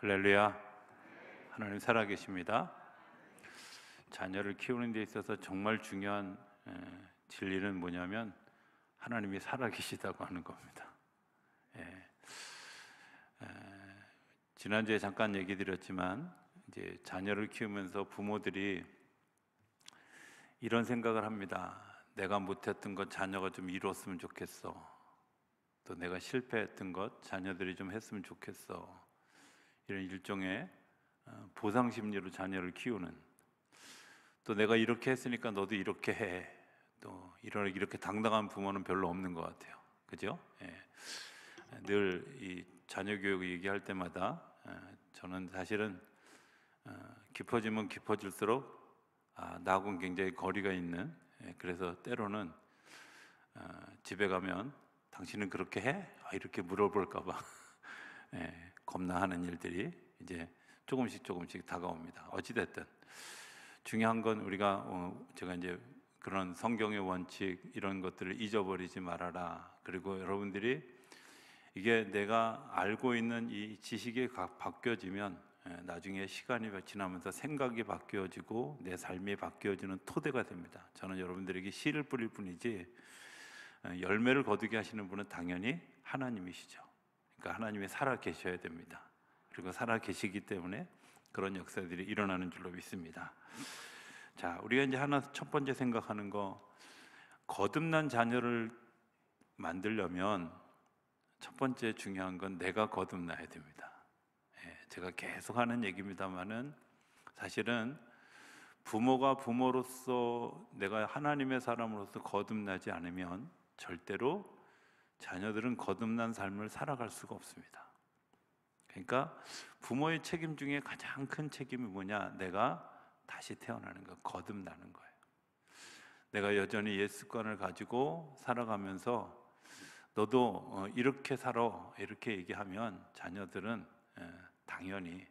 할렐루야. 하나님 살아계십니다. 자녀를 키우는 데 있어서 정말 중요한 진리는 뭐냐면 하나님이 살아계시다고 하는 겁니다. 지난주에 잠깐 얘기 드렸지만 이제 자녀를 키우면서 부모들이 이런 생각을 합니다. 내가 못했던 것 자녀가 좀 이뤘으면 좋겠어. 또 내가 실패했던 것 자녀들이 좀 했으면 좋겠어. 이런 일종의 보상 심리로 자녀를 키우는, 또 내가 이렇게 했으니까 너도 이렇게 해, 또 이렇게 당당한 부모는 별로 없는 것 같아요. 그죠? 늘 이 자녀 교육 얘기할 때마다 저는 사실은 깊어지면 깊어질수록 나하고는 굉장히 거리가 있는, 그래서 때로는 집에 가면 당신은 그렇게 해? 이렇게 물어볼까 봐 겁나하는 일들이 이제 조금씩 다가옵니다. 어찌됐든 중요한 건 우리가 제가 이제 그런 성경의 원칙 이런 것들을 잊어버리지 말아라. 그리고 여러분들이 이게 내가 알고 있는 이 지식이 바뀌어지면 나중에 시간이 지나면서 생각이 바뀌어지고 내 삶이 바뀌어지는 토대가 됩니다. 저는 여러분들에게 씨를 뿌릴 뿐이지 열매를 거두게 하시는 분은 당연히 하나님이시죠. 그러니까 하나님이 살아 계셔야 됩니다. 그리고 살아 계시기 때문에 그런 역사들이 일어나는 줄로 믿습니다. 자, 우리가 이제 첫 번째 생각하는 거, 거듭난 자녀를 만들려면 첫 번째 중요한 건 내가 거듭나야 됩니다. 제가 계속 하는 얘기입니다만은 사실은 부모가 부모로서 내가 하나님의 사람으로서 거듭나지 않으면 절대로 자녀들은 거듭난 삶을 살아갈 수가 없습니다. 그러니까 부모의 책임 중에 가장 큰 책임이 뭐냐? 내가 다시 태어나는 거, 거듭나는 거예요. 내가 여전히 옛 습관을 가지고 살아가면서 너도 이렇게 살아, 이렇게 얘기하면 자녀들은 당연히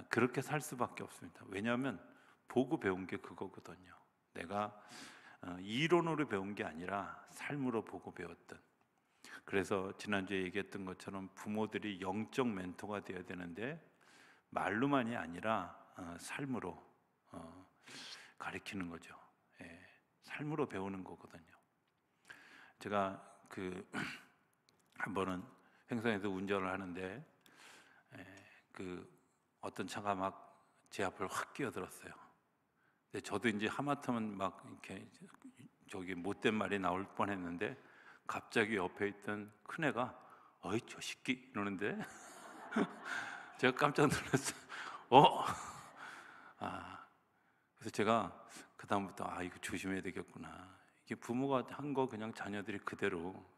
그렇게 살 수밖에 없습니다. 왜냐하면 보고 배운 게 그거거든요. 내가 이론으로 배운 게 아니라 삶으로 보고 배웠던. 그래서 지난주에 얘기했던 것처럼 부모들이 영적 멘토가 되어야 되는데 말로만이 아니라 삶으로 가르치는 거죠. 삶으로 배우는 거거든요. 제가 한 번은 횡성에서 운전을 하는데 어떤 차가 막 제 앞을 확 끼어들었어요. 근데 저도 이제 하마터면 막 이렇게 저기 못된 말이 나올 뻔했는데 갑자기 옆에 있던 큰애가 어이 저 새끼 이러는데 제가 깜짝 놀랐어요. 그래서 제가 그다음부터 이거 조심해야 되겠구나. 이게 부모가 한 거 그냥 자녀들이 그대로,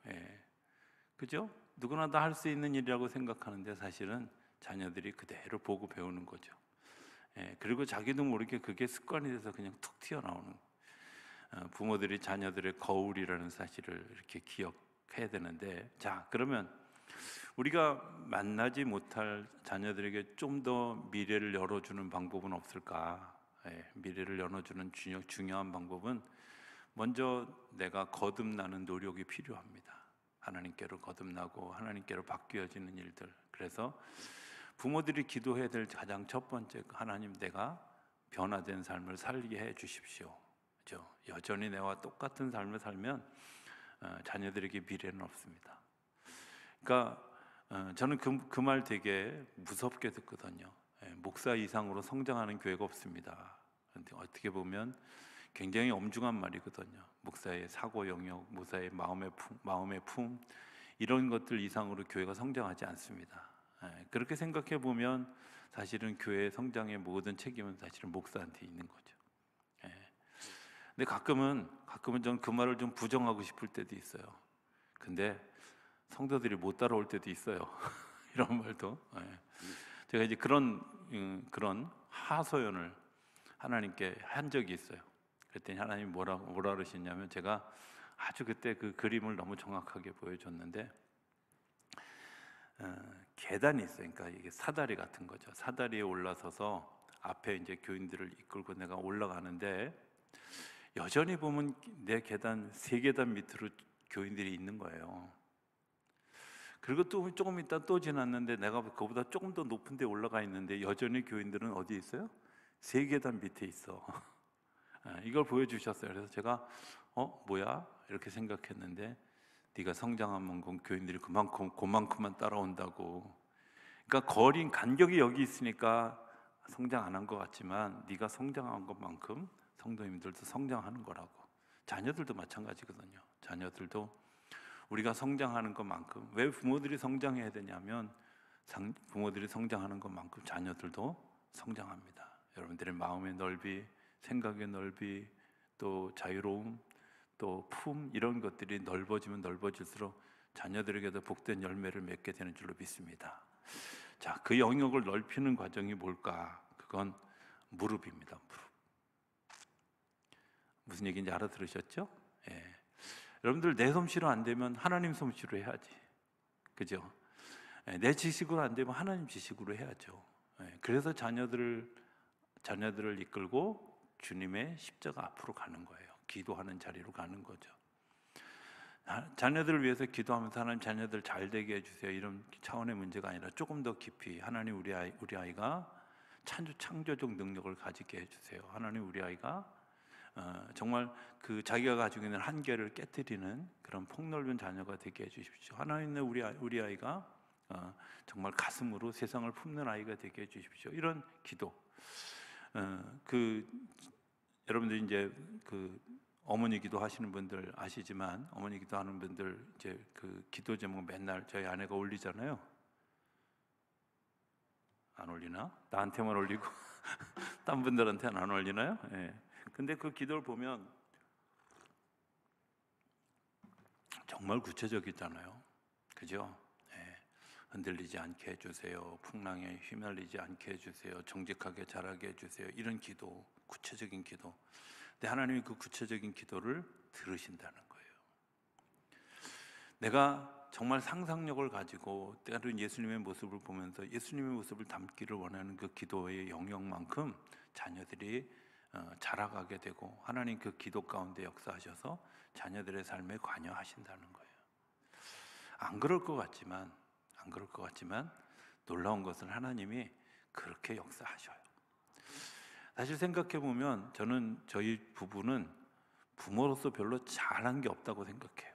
그죠? 누구나 다 할 수 있는 일이라고 생각하는데 사실은 자녀들이 그대로 보고 배우는 거죠. 그리고 자기도 모르게 그게 습관이 돼서 그냥 툭 튀어나오는, 부모들이 자녀들의 거울이라는 사실을 이렇게 기억해야 되는데, 자, 그러면 우리가 만나지 못할 자녀들에게 좀 더 미래를 열어주는 방법은 없을까? 미래를 열어주는 중요한 방법은 먼저 내가 거듭나는 노력이 필요합니다. 하나님께로 거듭나고 하나님께로 바뀌어지는 일들. 그래서 부모들이 기도해야 될 가장 첫 번째, 하나님 내가 변화된 삶을 살게 해 주십시오. 그렇죠? 여전히 내와 똑같은 삶을 살면 자녀들에게 미래는 없습니다. 그러니까 저는 그 말 되게 무섭게 듣거든요. 목사 이상으로 성장하는 교회가 없습니다. 근데 어떻게 보면 굉장히 엄중한 말이거든요. 목사의 사고 영역, 목사의 마음의 품 이런 것들 이상으로 교회가 성장하지 않습니다. 그렇게 생각해 보면 사실은 교회의 성장의 모든 책임은 사실은 목사한테 있는 거죠. 근데 가끔은 저는 그 말을 좀 부정하고 싶을 때도 있어요. 근데 성도들이 못 따라올 때도 있어요. 이런 말도. 제가 이제 그런 하소연을 하나님께 한 적이 있어요. 그랬더니 하나님이 뭐라 그러시냐면, 제가 아주 그때 그 그림을 너무 정확하게 보여줬는데, 계단이 있어요. 그러니까 이게 사다리 같은 거죠. 사다리에 올라서서 앞에 이제 교인들을 이끌고 내가 올라가는데, 여전히 보면 내 계단 3계단 밑으로 교인들이 있는 거예요. 그리고 또 조금 있다 또 지났는데 내가 그보다 조금 더 높은 데 올라가 있는데 여전히 교인들은 어디 있어요? 3계단 밑에 있어. 이걸 보여주셨어요. 그래서 제가 뭐야? 이렇게 생각했는데 네가 성장한 만큼 교인들이 그만큼만 따라온다고. 그러니까 거린 간격이 여기 있으니까 성장 안 한 것 같지만 네가 성장한 것만큼 성도님들도 성장하는 거라고. 자녀들도 마찬가지거든요. 자녀들도 우리가 성장하는 것만큼, 왜 부모들이 성장해야 되냐면 부모들이 성장하는 것만큼 자녀들도 성장합니다. 여러분들의 마음의 넓이, 생각의 넓이, 또 자유로움, 또 품, 이런 것들이 넓어지면 넓어질수록 자녀들에게도 복된 열매를 맺게 되는 줄로 믿습니다. 자, 그 영역을 넓히는 과정이 뭘까? 그건 무릎입니다. 무릎. 무슨 얘기인지 알아들으셨죠? 예. 여러분들 내 솜씨로 안 되면 하나님 솜씨로 해야지. 그죠? 예, 내 지식으로 안 되면 하나님 지식으로 해야죠. 예, 그래서 자녀들을 이끌고 주님의 십자가 앞으로 가는 거예요. 기도하는 자리로 가는 거죠. 자녀들을 위해서 기도하면서 하나님 자녀들 잘 되게 해주세요, 이런 차원의 문제가 아니라 조금 더 깊이 하나님 우리 아이가 창조적 능력을 가지게 해주세요. 하나님 우리 아이가 정말 그 자기가 가지고 있는 한계를 깨뜨리는 그런 폭넓은 자녀가 되게 해주십시오. 하나님의 우리 아이가 정말 가슴으로 세상을 품는 아이가 되게 해주십시오. 이런 기도. 여러분들 이제 어머니 기도하시는 분들 아시지만, 어머니 기도하는 분들 이제 그 기도 제목 맨날 저희 아내가 올리잖아요. 안 올리나? 나한테만 올리고 딴 분들한테는 안 올리나요? 예. 근데 그 기도를 보면 정말 구체적이잖아요. 그죠? 예. 흔들리지 않게 해주세요. 풍랑에 휘말리지 않게 해주세요. 정직하게 자라게 해주세요. 이런 기도, 구체적인 기도. 근데 하나님이 그 구체적인 기도를 들으신다는 거예요. 내가 정말 상상력을 가지고 때로는 예수님의 모습을 보면서 예수님의 모습을 담기를 원하는 그 기도의 영역만큼 자녀들이 자라가게 되고, 하나님 그 기도 가운데 역사하셔서 자녀들의 삶에 관여하신다는 거예요. 안 그럴 것 같지만 놀라운 것은 하나님이 그렇게 역사하셔요. 사실 생각해 보면 저는 저희 부부는 부모로서 별로 잘한 게 없다고 생각해요.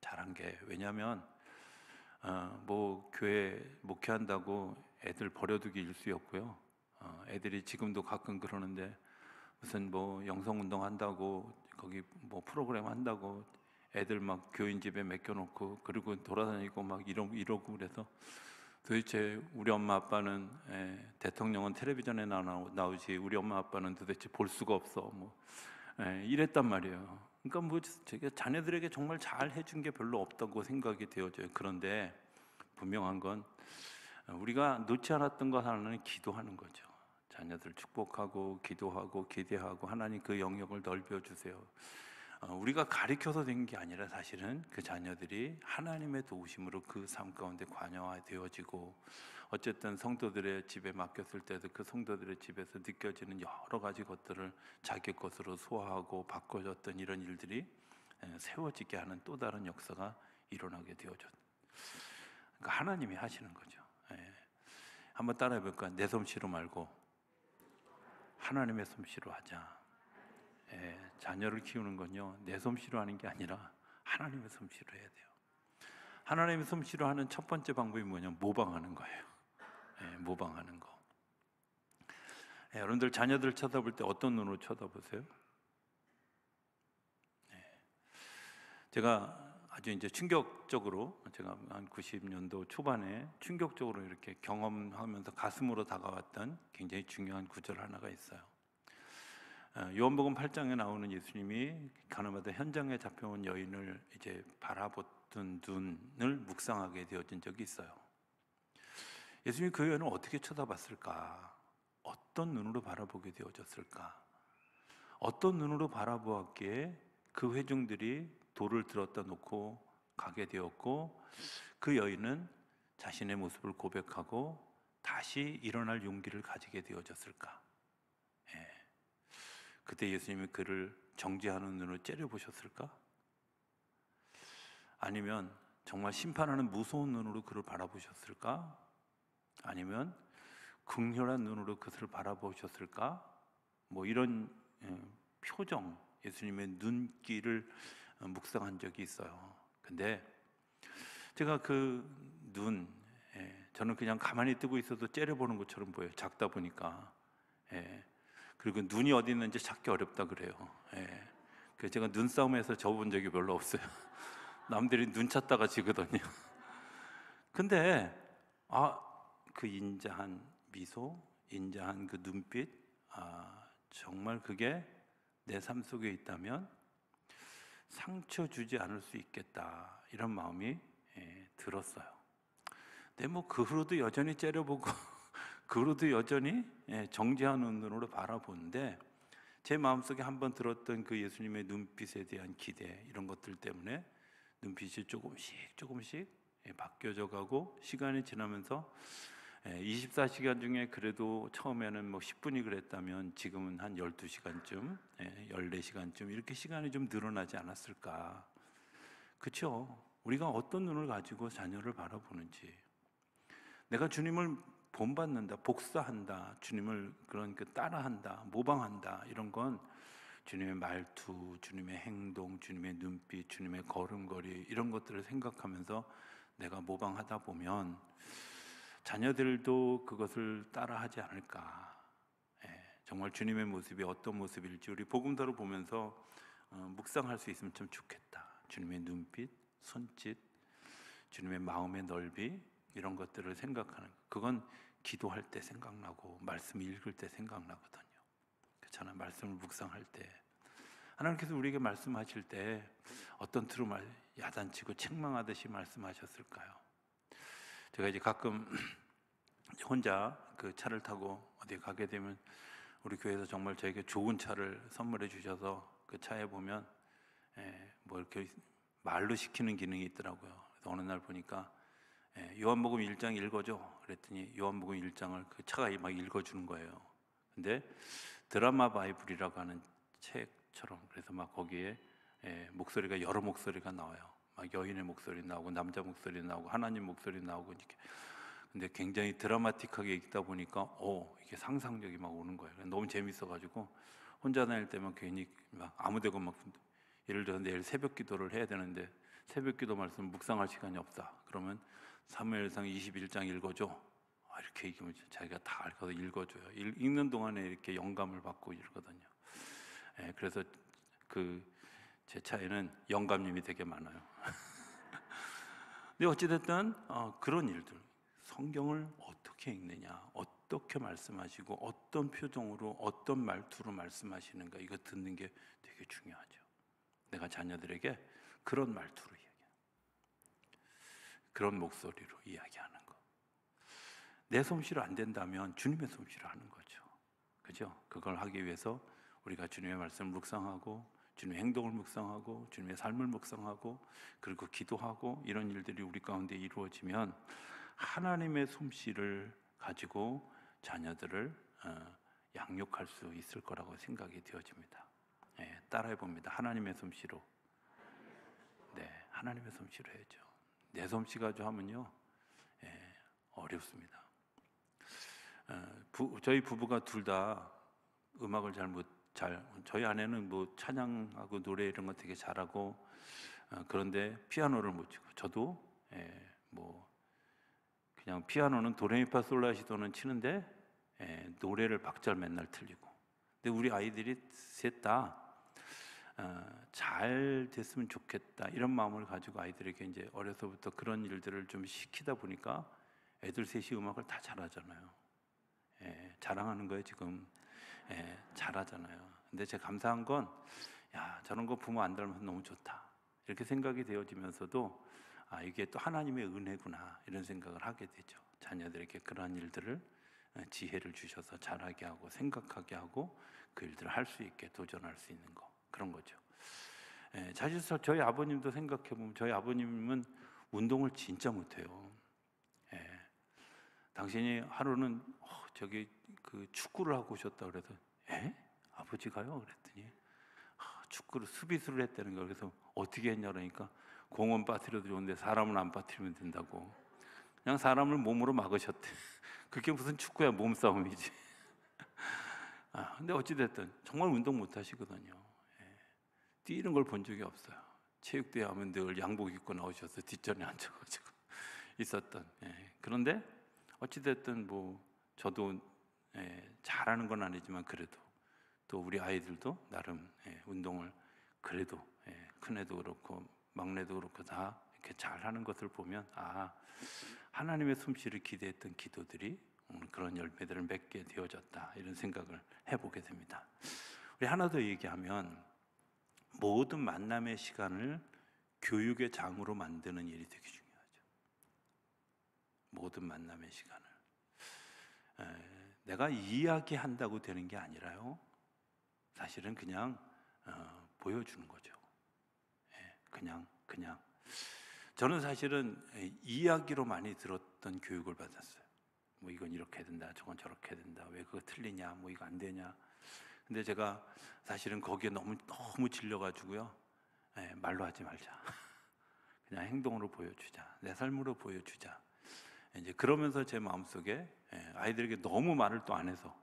잘한 게, 왜냐하면 뭐 교회 목회한다고 애들 버려두기 일쑤였고요. 애들이 지금도 가끔 그러는데 무슨 뭐 영성운동 한다고 거기 뭐 프로그램 한다고 애들 막 교인 집에 맡겨놓고 그리고 돌아다니고 막 이러고 그래서 도대체 우리 엄마 아빠는 대통령은 텔레비전에 나오지 우리 엄마 아빠는 도대체 볼 수가 없어 뭐 이랬단 말이에요. 그러니까 뭐 제가 자녀들에게 정말 잘 해준 게 별로 없다고 생각이 되어져요. 그런데 분명한 건 우리가 놓지 않았던 것 하나는 기도하는 거죠. 자녀들 축복하고 기도하고 기대하고 하나님 그 영역을 넓혀주세요. 우리가 가르쳐서 된 게 아니라 사실은 그 자녀들이 하나님의 도우심으로 그 삶 가운데 관여되어지고, 어쨌든 성도들의 집에 맡겼을 때도 그 성도들의 집에서 느껴지는 여러 가지 것들을 자기 것으로 소화하고 바꿔줬던 이런 일들이 세워지게 하는 또 다른 역사가 일어나게 되어졌. 그러니까 하나님이 하시는 거죠. 한번 따라해 볼까요? 내 솜씨로 말고 하나님의 솜씨로 하자. 자녀를 키우는 건요, 내 솜씨로 하는 게 아니라 하나님의 솜씨로 해야 돼요. 하나님의 솜씨로 하는 첫 번째 방법이 뭐냐면 모방하는 거예요. 모방하는 거. 여러분들 자녀들 쳐다볼 때 어떤 눈으로 쳐다보세요? 제가 아주 이제 충격적으로, 제가 한 90년도 초반에 충격적으로 이렇게 경험하면서 가슴으로 다가왔던 굉장히 중요한 구절 하나가 있어요. 요한복음 8장에 나오는 예수님이 가나마다 현장에 잡혀온 여인을 이제 바라보던 눈을 묵상하게 되어진 적이 있어요. 예수님이 그 여인을 어떻게 쳐다봤을까? 어떤 눈으로 바라보게 되어졌을까? 어떤 눈으로 바라보았기에 그 회중들이 돌을 들었다 놓고 가게 되었고, 그 여인은 자신의 모습을 고백하고 다시 일어날 용기를 가지게 되어졌을까? 그때 예수님이 그를 정죄하는 눈으로 째려보셨을까? 아니면 정말 심판하는 무서운 눈으로 그를 바라보셨을까? 아니면 긍휼한 눈으로 그것을 바라보셨을까? 뭐 이런 표정, 예수님의 눈길을 묵상한 적이 있어요. 근데 제가 그 눈, 저는 그냥 가만히 뜨고 있어도 째려보는 것처럼 보여요. 작다 보니까. 그리고 눈이 어디 있는지 찾기 어렵다 그래요. 그래서 제가 눈싸움에서 져본 적이 별로 없어요. 남들이 눈 찾다가 지거든요. 근데 그 인자한 미소, 인자한 그 눈빛, 정말 그게 내 삶 속에 있다면 상처 주지 않을 수 있겠다, 이런 마음이 들었어요. 근데 뭐 그 후로도 여전히 째려보고 그 후로도 여전히 정죄한 눈으로 바라보는데, 제 마음속에 한번 들었던 그 예수님의 눈빛에 대한 기대, 이런 것들 때문에 눈빛이 조금씩 바뀌어져 가고, 시간이 지나면서 24시간 중에 그래도 처음에는 뭐 10분이 그랬다면 지금은 한 12시간쯤, 14시간쯤 이렇게 시간이 좀 늘어나지 않았을까. 그렇죠? 우리가 어떤 눈을 가지고 자녀를 바라보는지, 내가 주님을 본받는다, 복사한다, 주님을 따라한다, 모방한다, 이런 건 주님의 말투, 주님의 행동, 주님의 눈빛, 주님의 걸음걸이, 이런 것들을 생각하면서 내가 모방하다 보면 자녀들도 그것을 따라하지 않을까. 정말 주님의 모습이 어떤 모습일지 우리 복음서를 보면서 묵상할 수 있으면 참 좋겠다. 주님의 눈빛, 손짓, 주님의 마음의 넓이, 이런 것들을 생각하는, 그건 기도할 때 생각나고 말씀 읽을 때 생각나거든요. 그렇잖아요. 말씀을 묵상할 때 하나님께서 우리에게 말씀하실 때 어떤 투로 야단치고 책망하듯이 말씀하셨을까요? 제가 이제 가끔 혼자 그 차를 타고 어디 가게 되면 우리 교회에서 정말 저에게 좋은 차를 선물해 주셔서 그 차에 보면 뭐 이렇게 말로 시키는 기능이 있더라고요. 그래서 어느 날 보니까 요한복음 1장 읽어줘 그랬더니 요한복음 1장을 그 차가 막 읽어주는 거예요. 근데 드라마 바이블이라고 하는 책처럼, 그래서 막 거기에 목소리가 여러 목소리가 나와요. 막 여인의 목소리 나오고 남자 목소리 나오고 하나님 목소리 나오고 이렇게. 근데 굉장히 드라마틱하게 읽다 보니까 이게 상상력이 막 오는 거예요. 너무 재밌어가지고 혼자 다닐 때만 괜히 막 아무데고 막, 예를 들어서 내일 새벽 기도를 해야 되는데 새벽 기도 말씀 묵상할 시간이 없다 그러면 사무엘상 21장 읽어줘, 이렇게 얘기하면 자기가 다 읽어서 읽어줘요. 읽는 동안에 이렇게 영감을 받고 이러거든요. 그래서 제 차에는 영감님이 되게 많아요. 근데 어찌됐든 그런 일들, 성경을 어떻게 읽느냐, 어떻게 말씀하시고 어떤 표정으로 어떤 말투로 말씀하시는가, 이거 듣는 게 되게 중요하죠. 내가 자녀들에게 그런 말투로 이야기하는, 그런 목소리로 이야기하는 거. 내 솜씨로 안 된다면 주님의 솜씨로 하는 거죠. 그죠? 그걸 하기 위해서 우리가 주님의 말씀을 묵상하고 주님의 행동을 묵상하고 주님의 삶을 묵상하고 그리고 기도하고, 이런 일들이 우리 가운데 이루어지면 하나님의 솜씨를 가지고 자녀들을 양육할 수 있을 거라고 생각이 되어집니다. 따라해 봅니다. 하나님의 솜씨로. 네, 하나님의 솜씨로 해야죠. 내 솜씨 가지고 하면요, 어렵습니다. 저희 부부가 둘 다 음악을 저희 아내는 뭐 찬양하고 노래 이런 거 되게 잘하고, 그런데 피아노를 못 치고, 저도 뭐 그냥 피아노는 도레미파솔라시도는 치는데 노래를 박자를 맨날 틀리고. 근데 우리 아이들이 셋 다 잘 됐으면 좋겠다, 이런 마음을 가지고 아이들에게 이제 어려서부터 그런 일들을 좀 시키다 보니까 애들 셋이 음악을 다 잘하잖아요. 자랑하는 거예요 지금. 잘하잖아요. 근데 제가 감사한 건, 저런 거 부모 안 닮아서 너무 좋다, 이렇게 생각이 되어지면서도 이게 또 하나님의 은혜구나, 이런 생각을 하게 되죠. 자녀들에게 그러한 일들을 지혜를 주셔서 잘하게 하고 생각하게 하고 그 일들을 할 수 있게 도전할 수 있는 거, 그런 거죠. 사실 저희 아버님도 생각해보면 저희 아버님은 운동을 진짜 못해요. 당신이 하루는 그 축구를 하고 오셨다 그래서 아버지가요? 그랬더니 축구를 수비수를 했다는 거예요. 그래서 어떻게 했냐 그러니까 공은 빠뜨려도 좋은데 사람은 안 빠뜨리면 된다고. 그냥 사람을 몸으로 막으셨대. 그게 무슨 축구야, 몸싸움이지. 근데 어찌됐든 정말 운동 못 하시거든요. 뛰는 걸 본 적이 없어요. 체육대회 하면 늘 양복 입고 나오셔서 뒷전에 앉아가지고 있었던. 그런데 어찌됐든 뭐 저도 잘하는 건 아니지만 그래도 또 우리 아이들도 나름 운동을 그래도 큰애도 그렇고 막내도 그렇고 다 이렇게 잘하는 것을 보면 하나님의 솜씨를 기대했던 기도들이 그런 열매들을 맺게 되어졌다, 이런 생각을 해보게 됩니다. 우리 하나 더 얘기하면 모든 만남의 시간을 교육의 장으로 만드는 일이 되게 중요하죠. 모든 만남의 시간을 내가 이야기한다고 되는 게 아니라요, 사실은 그냥 보여주는 거죠. 그냥 저는 사실은 이야기로 많이 들었던 교육을 받았어요. 뭐 이건 이렇게 된다, 저건 저렇게 된다, 왜 그거 틀리냐, 뭐 이거 안 되냐. 근데 제가 사실은 거기에 너무 질려가지고요, 말로 하지 말자. 그냥 행동으로 보여주자, 내 삶으로 보여주자. 이제 그러면서 제 마음속에 아이들에게 너무 말을 또 안 해서,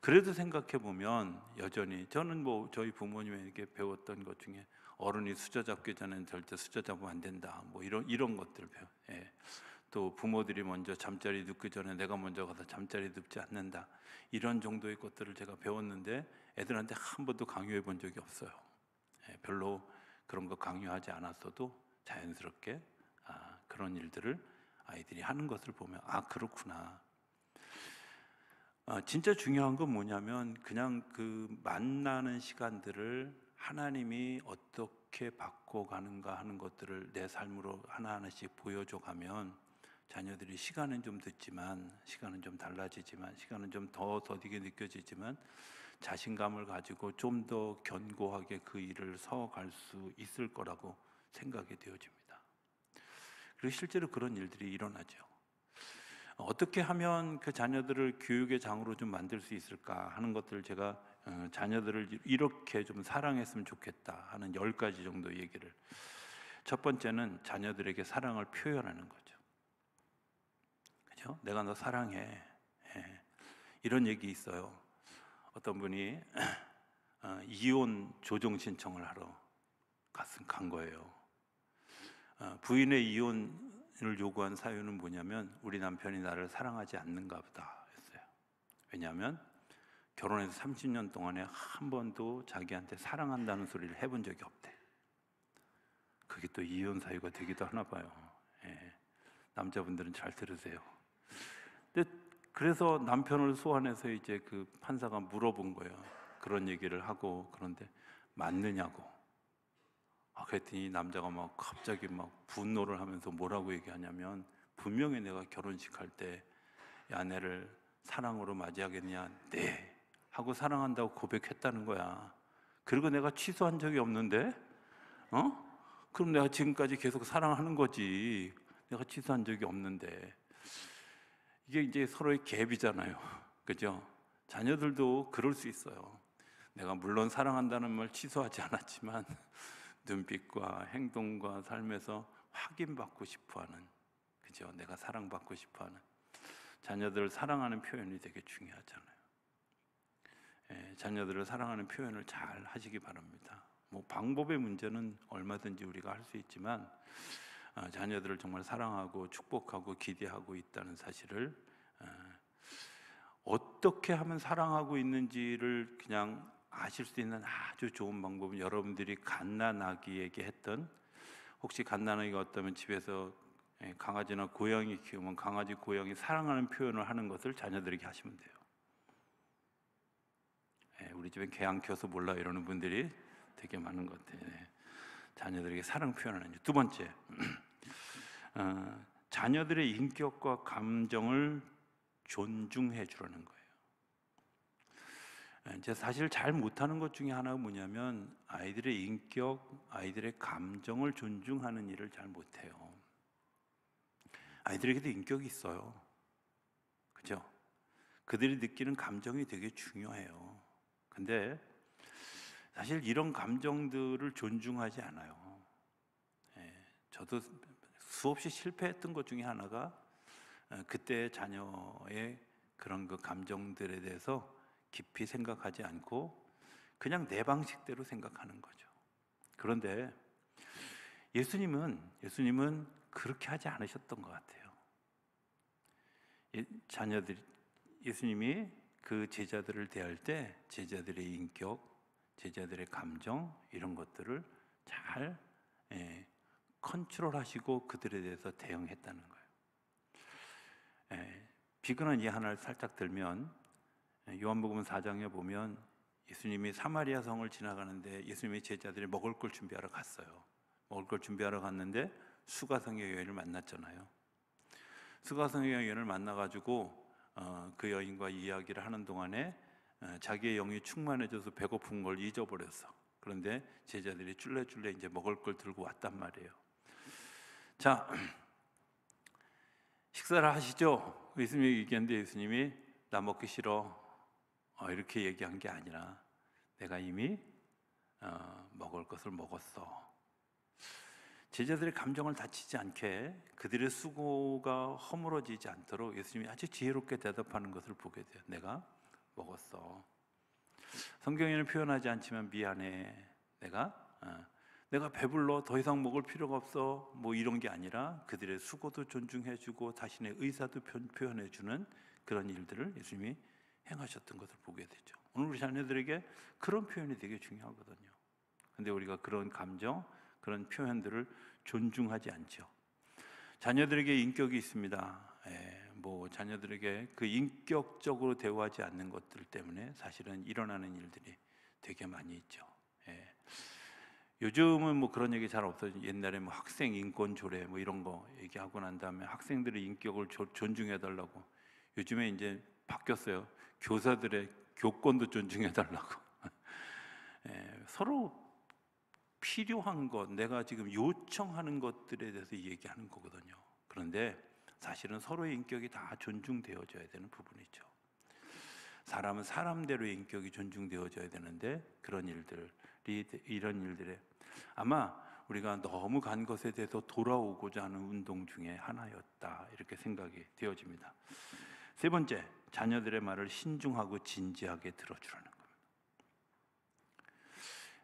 그래도 생각해 보면 여전히 저는 뭐 저희 부모님에게 배웠던 것 중에 어른이 수저 잡기 전에는 절대 수저 잡으면 안 된다, 뭐 이런 것들 배워. 또 부모들이 먼저 잠자리 눕기 전에 내가 먼저 가서 잠자리 눕지 않는다, 이런 정도의 것들을 제가 배웠는데 애들한테 한 번도 강요해 본 적이 없어요. 별로 그런 거 강요하지 않았어도 자연스럽게 그런 일들을 아이들이 하는 것을 보면 그렇구나. 진짜 중요한 건 뭐냐면 그냥 그 만나는 시간들을 하나님이 어떻게 바꿔가는가 하는 것들을 내 삶으로 하나하나씩 보여줘 가면 자녀들이 시간은 좀 늦지만, 시간은 좀 달라지지만, 시간은 좀 더 더디게 느껴지지만 자신감을 가지고 좀 더 견고하게 그 일을 서갈 수 있을 거라고 생각이 되어집니다. 그리고 실제로 그런 일들이 일어나죠. 어떻게 하면 그 자녀들을 교육의 장으로 좀 만들 수 있을까 하는 것들을 제가 자녀들을 이렇게 좀 사랑했으면 좋겠다 하는 10가지 정도 얘기를. 첫 번째는 자녀들에게 사랑을 표현하는 거죠. 그죠? 내가 너 사랑해. 이런 얘기 있어요. 어떤 분이 이혼 조정 신청을 하러 간 거예요. 부인의 이혼을 요구한 사유는 뭐냐면 우리 남편이 나를 사랑하지 않는가 보다 했어요. 왜냐하면 결혼해서 30년 동안에 한 번도 자기한테 사랑한다는 소리를 해본 적이 없대. 그게 또 이혼 사유가 되기도 하나 봐요. 남자분들은 잘 들으세요. 근데 그래서 남편을 소환해서 이제 그 판사가 물어본 거예요. 그런 얘기를 하고, 그런데 맞느냐고. 그랬더니 남자가 막 갑자기 막 분노를 하면서 뭐라고 얘기하냐면, 분명히 내가 결혼식 할 때 이 아내를 사랑으로 맞이하겠냐, 네 하고 사랑한다고 고백했다는 거야. 그리고 내가 취소한 적이 없는데, 그럼 내가 지금까지 계속 사랑하는 거지. 내가 취소한 적이 없는데. 이게 이제 서로의 갭이잖아요. 그죠? 자녀들도 그럴 수 있어요. 내가 물론 사랑한다는 말 취소하지 않았지만 눈빛과 행동과 삶에서 확인받고 싶어하는, 그죠? 내가 사랑받고 싶어하는 자녀들을 사랑하는 표현이 되게 중요하잖아요. 자녀들을 사랑하는 표현을 잘 하시기 바랍니다. 뭐 방법의 문제는 얼마든지 우리가 할 수 있지만 자녀들을 정말 사랑하고 축복하고 기대하고 있다는 사실을, 어떻게 하면 사랑하고 있는지를 그냥 아실 수 있는 아주 좋은 방법은 여러분들이 갓난아기에게 했던, 혹시 갓난아기가 어떠면 집에서 강아지나 고양이 키우면 강아지, 고양이 사랑하는 표현을 하는 것을 자녀들에게 하시면 돼요. 우리 집엔 개 안 키워서 몰라 이러는 분들이 되게 많은 것 같아요. 자녀들에게 사랑 표현하는. 두 번째, 자녀들의 인격과 감정을 존중해 주라는 거예요. 이제 사실 잘 못하는 것 중에 하나가 뭐냐면 아이들의 인격, 아이들의 감정을 존중하는 일을 잘 못해요. 아이들에게도 인격이 있어요. 그죠? 그들이 느끼는 감정이 되게 중요해요. 근데 사실 이런 감정들을 존중하지 않아요. 저도 수없이 실패했던 것 중에 하나가 그때 자녀의 그런 그 감정들에 대해서 깊이 생각하지 않고 그냥 내 방식대로 생각하는 거죠. 그런데 예수님은 그렇게 하지 않으셨던 것 같아요. 예수님이 그 제자들을 대할 때 제자들의 인격, 제자들의 감정 이런 것들을 잘 컨트롤하시고 그들에 대해서 대응했다는 거예요. 비근한 예 하나를 살짝 들면 요한복음 4장에 보면 예수님이 사마리아 성을 지나가는데 예수님의 제자들이 먹을 걸 준비하러 갔어요. 먹을 걸 준비하러 갔는데 수가성의 여인을 만났잖아요. 수가성의 여인을 만나가지고 그 여인과 이야기를 하는 동안에 자기의 영이 충만해져서 배고픈 걸 잊어버렸어. 그런데 제자들이 쫄래쫄래 이제 먹을 걸 들고 왔단 말이에요. 자, 식사를 하시죠? 예수님이 얘기했는데 예수님이 나 먹기 싫어 이렇게 얘기한 게 아니라 내가 이미 먹을 것을 먹었어. 제자들의 감정을 다치지 않게 그들의 수고가 허물어지지 않도록 예수님이 아주 지혜롭게 대답하는 것을 보게 돼요. 내가 먹었어. 성경에는 표현하지 않지만 미안해. 내가 배불러 더 이상 먹을 필요가 없어 뭐 이런 게 아니라 그들의 수고도 존중해주고 자신의 의사도 표현해주는 그런 일들을 예수님이 행하셨던 것을 보게 되죠. 오늘 우리 자녀들에게 그런 표현이 되게 중요하거든요. 근데 우리가 그런 감정, 그런 표현들을 존중하지 않죠. 자녀들에게 인격이 있습니다. 뭐 자녀들에게 그 인격적으로 대우하지 않는 것들 때문에 사실은 일어나는 일들이 되게 많이 있죠. 요즘은 뭐 그런 얘기 잘 없어요. 옛날에 뭐 학생 인권 조례 뭐 이런 거 얘기하고 난 다음에 학생들의 인격을 존중해 달라고. 요즘에 이제 바뀌었어요. 교사들의 교권도 존중해 달라고. 서로 필요한 것, 내가 지금 요청하는 것들에 대해서 얘기하는 거거든요. 그런데 사실은 서로의 인격이 다 존중되어져야 되는 부분이죠. 사람은 사람대로의 인격이 존중되어져야 되는데 이런 일들에 아마 우리가 너무 간 것에 대해서 돌아오고자 하는 운동 중에 하나였다 이렇게 생각이 되어집니다. 세 번째, 자녀들의 말을 신중하고 진지하게 들어주라는 겁니다.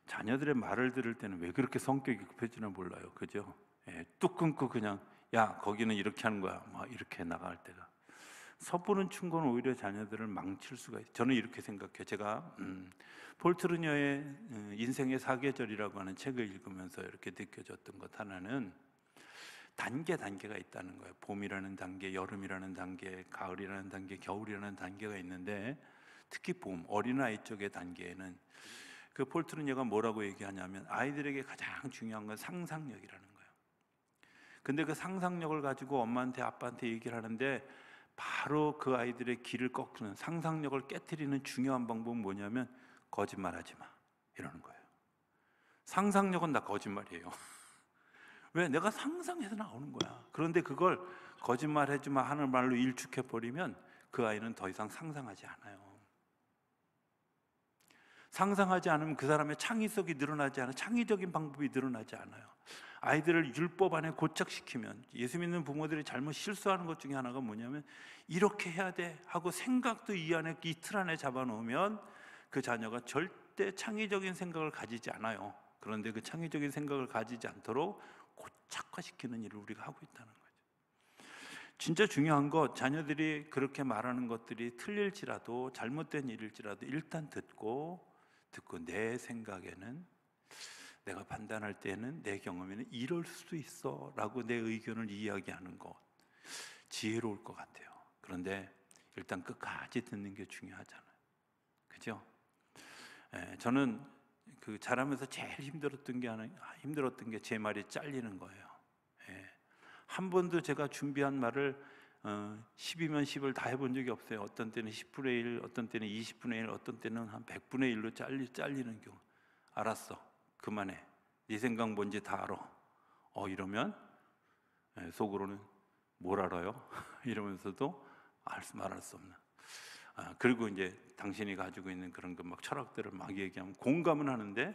자녀들의 말을 들을 때는 왜 그렇게 성격이 급해지나 몰라요. 그죠? 뚝 끊고 그냥 야 거기는 이렇게 하는 거야 막 이렇게 나갈 때가 섣부른 충고는 오히려 자녀들을 망칠 수가 있어요. 저는 이렇게 생각해요. 제가 폴 트루녀의 인생의 사계절이라고 하는 책을 읽으면서 이렇게 느껴졌던 것 하나는 단계가 있다는 거예요. 봄이라는 단계, 여름이라는 단계, 가을이라는 단계, 겨울이라는 단계가 있는데 특히 봄, 어린아이 쪽의 단계에는 그 폴 트루녀가 뭐라고 얘기하냐면 아이들에게 가장 중요한 건 상상력이라는 거예요. 근데 그 상상력을 가지고 엄마한테 아빠한테 얘기를 하는데 바로 그 아이들의 길을 꺾는 상상력을 깨트리는 중요한 방법은 뭐냐면 거짓말하지 마 이러는 거예요. 상상력은 다 거짓말이에요. 왜? 내가 상상해서 나오는 거야. 그런데 그걸 거짓말하지 마 하는 말로 일축해버리면 그 아이는 더 이상 상상하지 않아요. 상상하지 않으면 그 사람의 창의성이 늘어나지 않아요. 창의적인 방법이 늘어나지 않아요. 아이들을 율법 안에 고착시키면 예수 믿는 부모들이 잘못 실수하는 것 중에 하나가 뭐냐면 이렇게 해야 돼 하고 생각도 이 틀 안에 잡아놓으면 그 자녀가 절대 창의적인 생각을 가지지 않아요. 그런데 그 창의적인 생각을 가지지 않도록 고착화시키는 일을 우리가 하고 있다는 거죠. 진짜 중요한 것, 자녀들이 그렇게 말하는 것들이 틀릴지라도 잘못된 일일지라도 일단 듣고 내 생각에는 내가 판단할 때는 내 경험에는 이럴 수도 있어 라고 내 의견을 이야기하는 것 지혜로울 것 같아요. 그런데 일단 끝까지 듣는 게 중요하잖아요. 그죠? 저는 그 자라면서 제일 힘들었던 게 제 말이 잘리는 거예요. 한 번도 제가 준비한 말을 10이면 10을 다 해본 적이 없어요. 어떤 때는 10분의 1, 어떤 때는 20분의 1, 어떤 때는 한 100분의 1로 잘리는 경우. 알았어. 그만해. 네 생각 뭔지 다 알아. 이러면 속으로는 뭘 알아요? 이러면서도 말할 수 없는. 그리고 이제 당신이 가지고 있는 그런 그 막 철학들을 막 얘기하면 공감은 하는데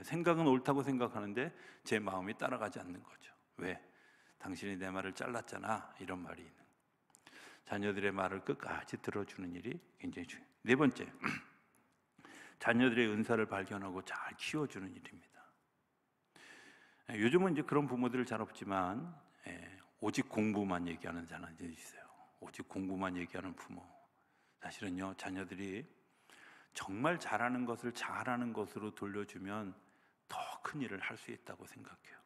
생각은 옳다고 생각하는데 제 마음이 따라가지 않는 거죠. 왜? 당신이 내 말을 잘랐잖아. 이런 말이 있는. 자녀들의 말을 끝까지 들어주는 일이 굉장히 중요해요. 네 번째, 자녀들의 은사를 발견하고 잘 키워주는 일입니다. 요즘은 이제 그런 부모들을 잘 없지만 오직 공부만 얘기하는 자녀들이 있어요. 오직 공부만 얘기하는 부모. 사실은요, 자녀들이 정말 잘하는 것을 잘하는 것으로 돌려주면 더 큰 일을 할 수 있다고 생각해요.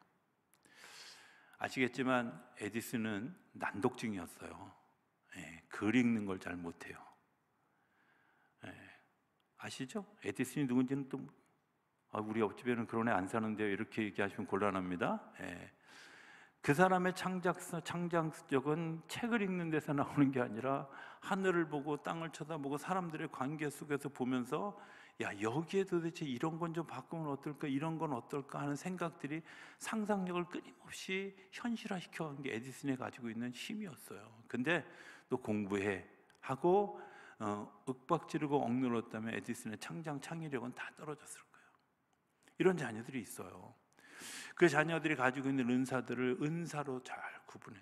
아시겠지만 에디슨은 난독증이었어요. 글 읽는 걸 잘 못해요. 아시죠? 에디슨이 누군지는 또 우리 옆집에는 그런 애 안 사는데요, 이렇게 얘기하시면 곤란합니다. 그 사람의 창작력은 책을 읽는 데서 나오는 게 아니라 하늘을 보고 땅을 쳐다보고 사람들의 관계 속에서 보면서 여기에 도대체 이런 건 좀 바꾸면 어떨까, 이런 건 어떨까 하는 생각들이 상상력을 끊임없이 현실화시켜간 게 에디슨이 가지고 있는 힘이었어요. 근데 또 공부해 하고 윽박지르고 억눌렀다면 에디슨의 창의력은 다 떨어졌을 거예요. 이런 자녀들이 있어요. 그 자녀들이 가지고 있는 은사들을 은사로 잘 구분해.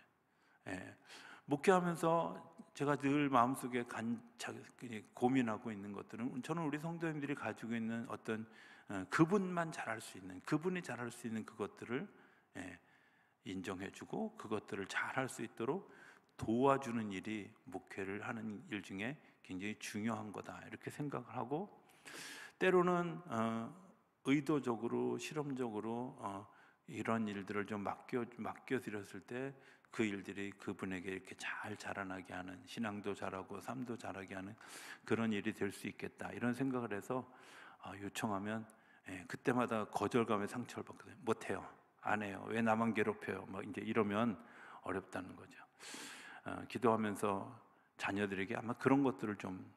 목회하면서 제가 늘 마음속에 고민하고 있는 것들은, 저는 우리 성도님들이 가지고 있는 어떤 그분만 잘할 수 있는, 그분이 잘할 수 있는 그것들을 인정해주고 그것들을 잘할 수 있도록 도와주는 일이 목회를 하는 일 중에 굉장히 중요한 거다, 이렇게 생각을 하고, 때로는 의도적으로 실험적으로 이런 일들을 좀 맡겨드렸을 때 그 일들이 그분에게 이렇게 잘 자라나게 하는, 신앙도 잘하고 삶도 잘하게 하는 그런 일이 될 수 있겠다, 이런 생각을 해서 요청하면 그때마다 거절감에 상처를 받거든요. 못해요, 안 해요, 왜 나만 괴롭혀요, 이제 이러면 어렵다는 거죠. 기도하면서 자녀들에게 아마 그런 것들을 좀,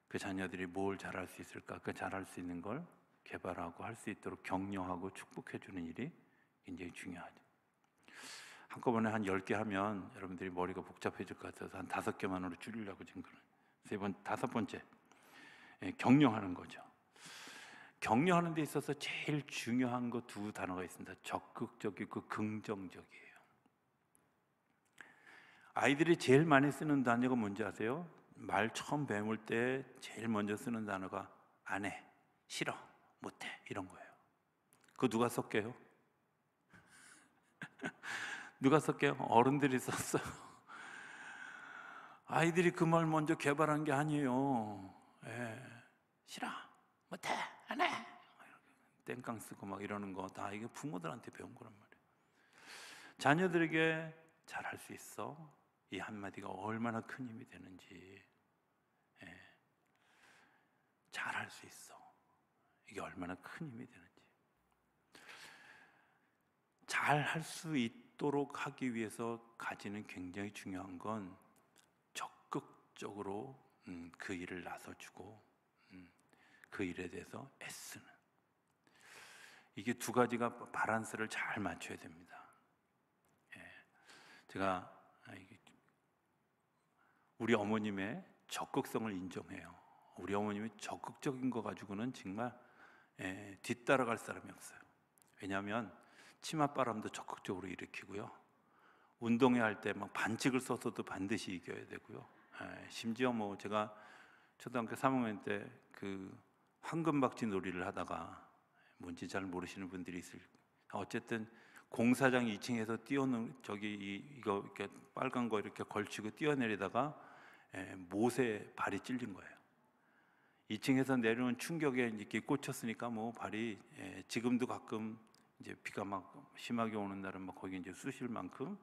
그 자녀들이 뭘 잘할 수 있을까, 그 잘할 수 있는 걸 개발하고 할 수 있도록 격려하고 축복해 주는 일이 굉장히 중요하죠. 한꺼번에 한 10개 하면 여러분들이 머리가 복잡해질 것 같아서 한 5개만으로 줄이려고 지금 다섯 번째, 격려하는 거죠. 격려하는 데 있어서 제일 중요한 거 두 단어가 있습니다. 적극적이고 긍정적이에요. 아이들이 제일 많이 쓰는 단어가 뭔지 아세요? 말 처음 배울 때 제일 먼저 쓰는 단어가 안 해, 싫어, 못해, 이런 거예요. 그거 누가 썼게요? 누가 썼게요? 어른들이 썼어요. 아이들이 그 말 먼저 개발한 게 아니에요. 싫어, 못해, 안 해, 땡깡 쓰고 막 이러는 거 다 이게 부모들한테 배운 거란 말이에요. 자녀들에게 잘할 수 있어, 이 한마디가 얼마나 큰 힘이 되는지, 잘할 수 있어, 이게 얼마나 큰 힘이 되는지. 잘할 수 있도록 하기 위해서 가지는 굉장히 중요한 건 적극적으로 그 일을 나서주고 그 일에 대해서 애쓰는, 이게 두 가지가 밸런스를 잘 맞춰야 됩니다. 제가 우리 어머님의 적극성을 인정해요. 우리 어머님이 적극적인 거 가지고는 정말 뒤따라갈 사람이 없어요. 왜냐하면 치맛바람도 적극적으로 일으키고요, 운동회 할 때 막 반칙을 써서도 반드시 이겨야 되고요, 심지어 제가 초등학교 3학년 때 그 황금박쥐 놀이를 하다가, 뭔지 잘 모르시는 분들이 있을, 어쨌든 공사장 2층에서 이거 이렇게 빨간 거 이렇게 걸치고 뛰어내리다가 못에 발이 찔린 거예요. 2층에서 내려오는 충격에 이렇게 꽂혔으니까 발이, 지금도 가끔 이제 비가 막 심하게 오는 날은 막 거기 이제 쑤실 만큼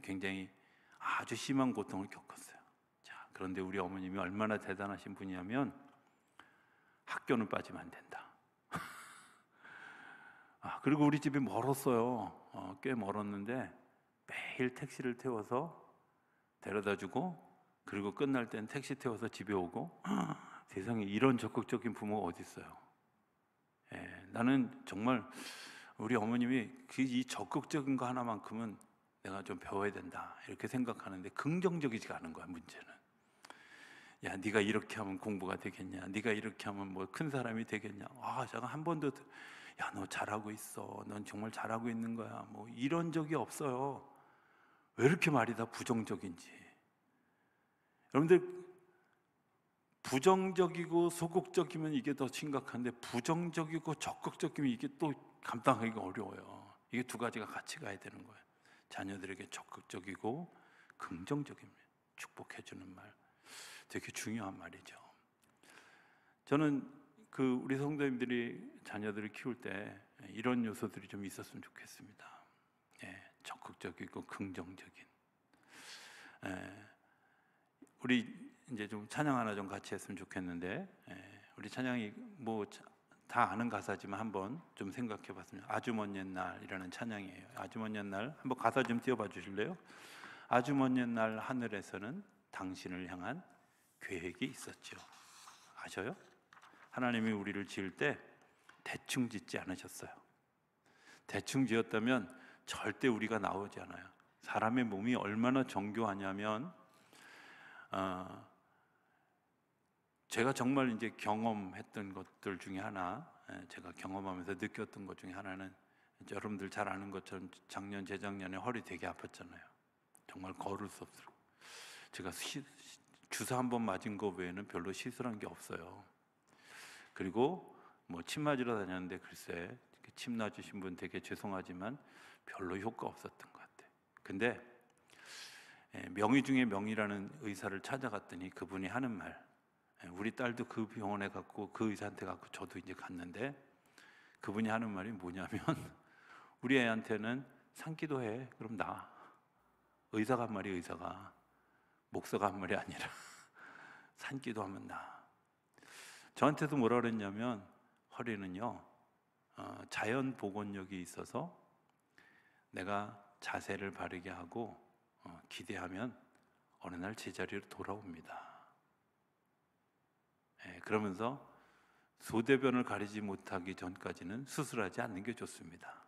굉장히 아주 심한 고통을 겪었어요. 자, 그런데 우리 어머님이 얼마나 대단하신 분이냐면, 학교는 빠지면 안 된다. 그리고 우리 집이 멀었어요. 꽤 멀었는데 매일 택시를 태워서 데려다주고, 그리고 끝날 땐 택시 태워서 집에 오고. 세상에 이런 적극적인 부모가 어디 있어요? 나는 정말 우리 어머님이 이 적극적인 거 하나만큼은 내가 좀 배워야 된다, 이렇게 생각하는데 긍정적이지가 않은 거야, 문제는. 야, 네가 이렇게 하면 공부가 되겠냐, 네가 이렇게 하면 큰 사람이 되겠냐. 제가 한 번도, 야, 너 잘하고 있어. 넌 정말 잘하고 있는 거야. 뭐 이런 적이 없어요. 왜 이렇게 말이 다 부정적인지. 여러분들, 부정적이고 소극적이면 이게 더 심각한데 부정적이고 적극적이면 이게 또 감당하기가 어려워요. 이게 두 가지가 같이 가야 되는 거예요. 자녀들에게 적극적이고 긍정적인 축복해주는 말, 되게 중요한 말이죠. 저는 우리 성도님들이 자녀들을 키울 때 이런 요소들이 좀 있었으면 좋겠습니다. 적극적이고 긍정적인. 우리 이제 좀 찬양 하나 좀 같이 했으면 좋겠는데, 우리 찬양이 뭐 다 아는 가사지만 한번 좀 생각해 봤습니다. 아주 먼 옛날이라는 찬양이에요. 아주 먼 옛날, 한번 가사 좀 띄워봐 주실래요? 아주 먼 옛날 하늘에서는 당신을 향한 계획이 있었죠. 아셔요? 하나님이 우리를 지을 때 대충 짓지 않으셨어요. 대충 지었다면 절대 우리가 나오지 않아요. 사람의 몸이 얼마나 정교하냐면, 제가 정말 이제 경험했던 것들 중에 하나, 제가 경험하면서 느꼈던 것 중에 하나는, 여러분들 잘 아는 것처럼 작년, 재작년에 허리 되게 아팠잖아요. 정말 걸을 수 없어요. 제가 주사 한 번 맞은 거 외에는 별로 시술한 게 없어요. 그리고 뭐 침 맞으러 다녔는데 글쎄, 침 놔주신 분 되게 죄송하지만 별로 효과 없었던 것 같아요. 근데 명의 중에 명의라는 의사를 찾아갔더니 그분이 하는 말, 우리 딸도 그 병원에 갔고 그 의사한테 갔고 저도 이제 갔는데, 그분이 하는 말이 뭐냐면 우리 애한테는 산기도 해. 그럼 나. 의사가 한 말이, 의사가, 목사가 한 말이 아니라 산기도 하면 나. 저한테도 뭐라 그랬냐면, 허리는요 자연 복원력이 있어서 내가 자세를 바르게 하고 기대하면 어느 날 제자리로 돌아옵니다. 그러면서 소대변을 가리지 못하기 전까지는 수술하지 않는 게 좋습니다.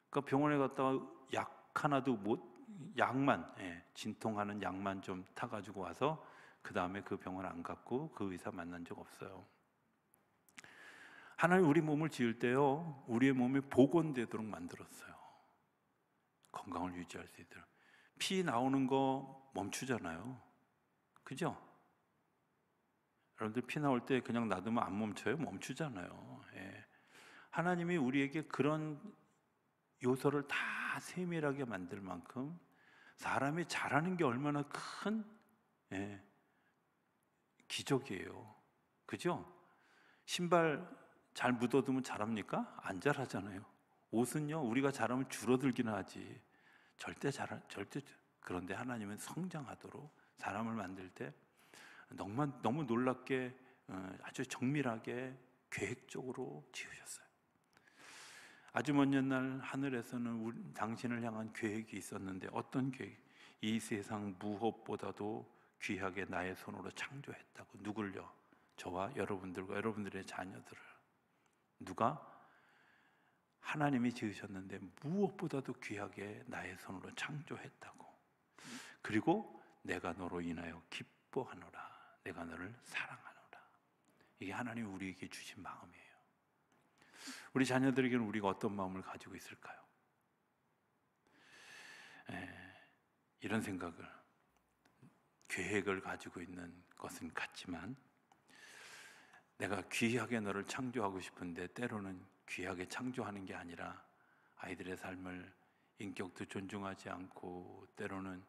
그러니까 병원에 갔다가 약 하나도 약만, 진통하는 약만 좀 타가지고 와서 그 다음에 그 병원 안 갔고 그 의사 만난 적 없어요. 하나님 우리 몸을 지을 때요, 우리의 몸이 복원되도록 만들었어요. 건강을 유지할 수 있도록. 피 나오는 거 멈추잖아요. 그죠? 여러분들 피 나올 때 그냥 놔두면 안 멈춰요? 멈추잖아요. 하나님이 우리에게 그런 요소를 다 세밀하게 만들 만큼 사람이 잘하는 게 얼마나 큰 기적이에요. 그죠? 신발 잘 묻어두면 자랍니까? 안 자라잖아요. 옷은요, 우리가 잘하면 줄어들기는 하지 절대. 그런데 하나님은 성장하도록 사람을 만들 때 너무 놀랍게 아주 정밀하게 계획적으로 지으셨어요. 아주 먼 옛날 하늘에서는 당신을 향한 계획이 있었는데, 어떤 계획? 이 세상 무엇보다도 귀하게 나의 손으로 창조했다고. 누굴요? 저와 여러분들과 여러분들의 자녀들을. 누가? 하나님이 지으셨는데 무엇보다도 귀하게 나의 손으로 창조했다고. 그리고 내가 너로 인하여 기뻐하노라. 내가 너를 사랑하노라. 이게 하나님이 우리에게 주신 마음이에요. 우리 자녀들에게는 우리가 어떤 마음을 가지고 있을까요? 이런 생각을, 계획을 가지고 있는 것은 같지만, 내가 귀하게 너를 창조하고 싶은데 때로는 귀하게 창조하는 게 아니라 아이들의 삶을 인격도 존중하지 않고, 때로는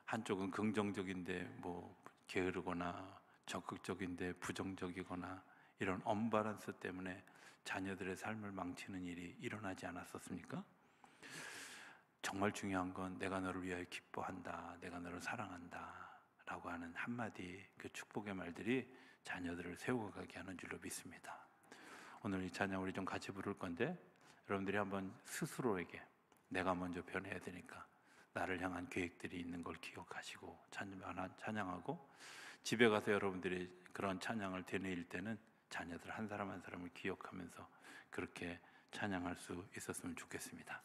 한쪽은 긍정적인데 뭐 게으르거나 적극적인데 부정적이거나, 이런 언밸런스 때문에 자녀들의 삶을 망치는 일이 일어나지 않았었습니까? 정말 중요한 건 내가 너를 위하여 기뻐한다, 내가 너를 사랑한다 라고 하는 한마디, 그 축복의 말들이 자녀들을 세워가게 하는 줄로 믿습니다. 오늘 이 찬양 우리 좀 같이 부를 건데, 여러분들이 한번 스스로에게 내가 먼저 변해야 되니까 나를 향한 계획들이 있는 걸 기억하시고 찬양하고, 집에 가서 여러분들이 그런 찬양을 되뇌일 때는 자녀들 한 사람 한 사람을 기억하면서 그렇게 찬양할 수 있었으면 좋겠습니다.